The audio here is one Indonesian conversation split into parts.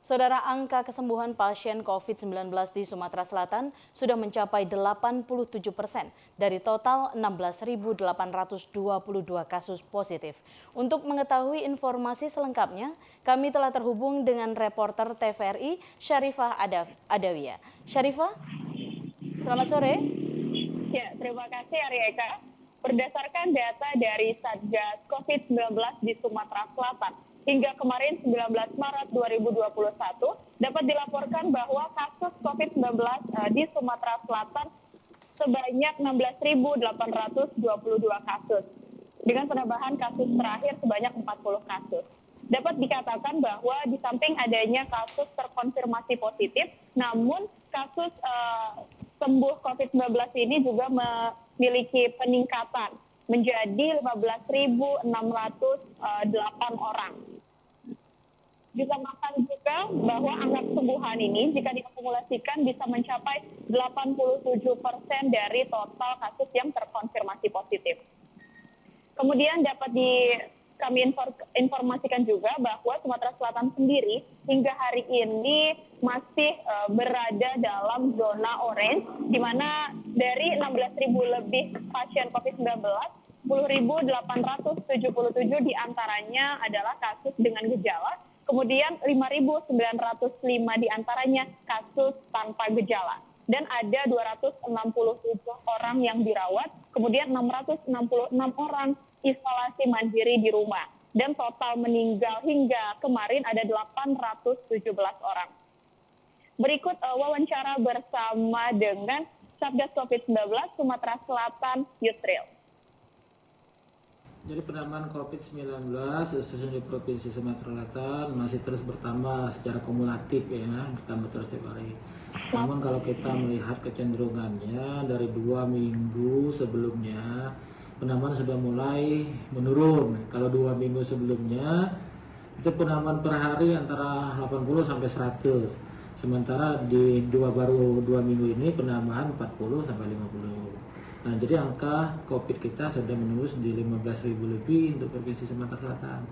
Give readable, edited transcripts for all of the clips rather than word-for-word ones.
Saudara, angka kesembuhan pasien COVID-19 di Sumatera Selatan sudah mencapai 87% dari total 16.822 kasus positif. Untuk mengetahui informasi selengkapnya, kami telah terhubung dengan reporter TVRI Syarifah Adawiyah. Syarifah, selamat sore. Ya, terima kasih Arieka. Berdasarkan data dari Satgas COVID-19 di Sumatera Selatan, hingga kemarin 19 Maret 2021 dapat dilaporkan bahwa kasus COVID-19 di Sumatera Selatan sebanyak 16.822 kasus, dengan penambahan kasus terakhir sebanyak 40 kasus. Dapat dikatakan bahwa di samping adanya kasus terkonfirmasi positif, namun kasus sembuh COVID-19 ini juga memiliki peningkatan menjadi 15.608 orang. Ditambahkan juga bahwa angka kesembuhan ini jika diakumulasikan bisa mencapai 87% dari total kasus yang terkonfirmasi positif. Kemudian dapat kami informasikan juga bahwa Sumatera Selatan sendiri hingga hari ini masih berada dalam zona orange, di mana dari 16.000 lebih pasien COVID-19, 10.877 diantaranya adalah kasus dengan gejala, kemudian 5.905 diantaranya kasus tanpa gejala. Dan ada 267 orang yang dirawat, kemudian 666 orang isolasi mandiri di rumah. Dan total meninggal hingga kemarin ada 817 orang. Berikut wawancara bersama dengan Satgas COVID-19 Sumatera Selatan, Yusril. Jadi penambahan COVID-19 khususnya di Provinsi Sumatera Selatan masih terus bertambah secara kumulatif ya, bertambah terus setiap hari. Namun kalau kita melihat kecenderungannya dari 2 minggu sebelumnya, penambahan sudah mulai menurun. Kalau 2 minggu sebelumnya itu penambahan per hari antara 80 sampai 100. Sementara di baru 2 minggu ini penambahan 40 sampai 50. Nah, jadi angka COVID kita sudah menembus di 15.000 lebih untuk Provinsi Sumatera Selatan.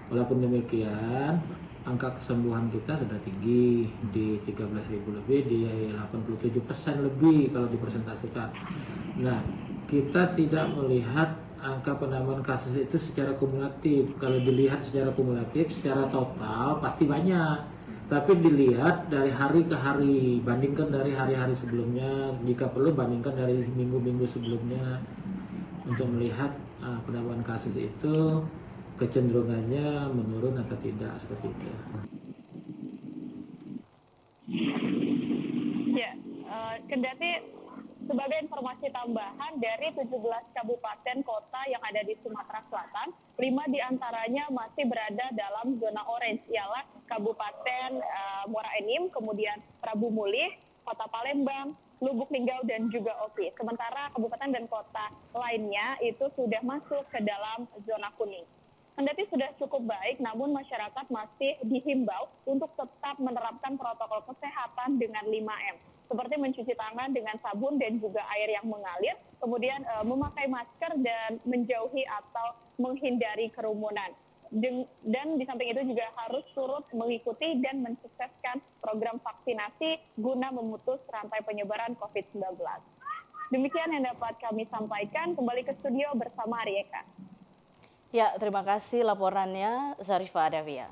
Walaupun demikian, angka kesembuhan kita sudah tinggi di 13.000 lebih, di 87% lebih kalau dipresentasikan. Nah, kita tidak melihat angka penambahan kasus itu secara kumulatif. Kalau dilihat secara kumulatif, secara total pasti banyak. Tapi dilihat dari hari ke hari, bandingkan dari hari-hari sebelumnya, jika perlu bandingkan dari minggu-minggu sebelumnya untuk melihat penambahan kasus itu kecenderungannya menurun atau tidak, seperti itu. Ya, kendati sebagai informasi tambahan dari 17 kabupaten kota yang ada di Sumatera Selatan, 5 diantaranya masih berada dalam zona orange, ialah Kabupaten Muara Enim, kemudian Prabu Mulih, Kota Palembang, Lubuk Linggau, dan juga Oki. Sementara kabupaten dan kota lainnya itu sudah masuk ke dalam zona kuning. Kendati sudah cukup baik, namun masyarakat masih dihimbau untuk tetap menerapkan protokol kesehatan dengan 5M. Seperti mencuci tangan dengan sabun dan juga air yang mengalir, kemudian memakai masker dan menjauhi atau menghindari kerumunan. Dan di samping itu juga harus turut mengikuti dan mensukseskan program vaksinasi guna memutus rantai penyebaran COVID-19. Demikian yang dapat kami sampaikan. Kembali ke studio bersama Arieka. Ya, terima kasih laporannya Syarifah Adawiyah.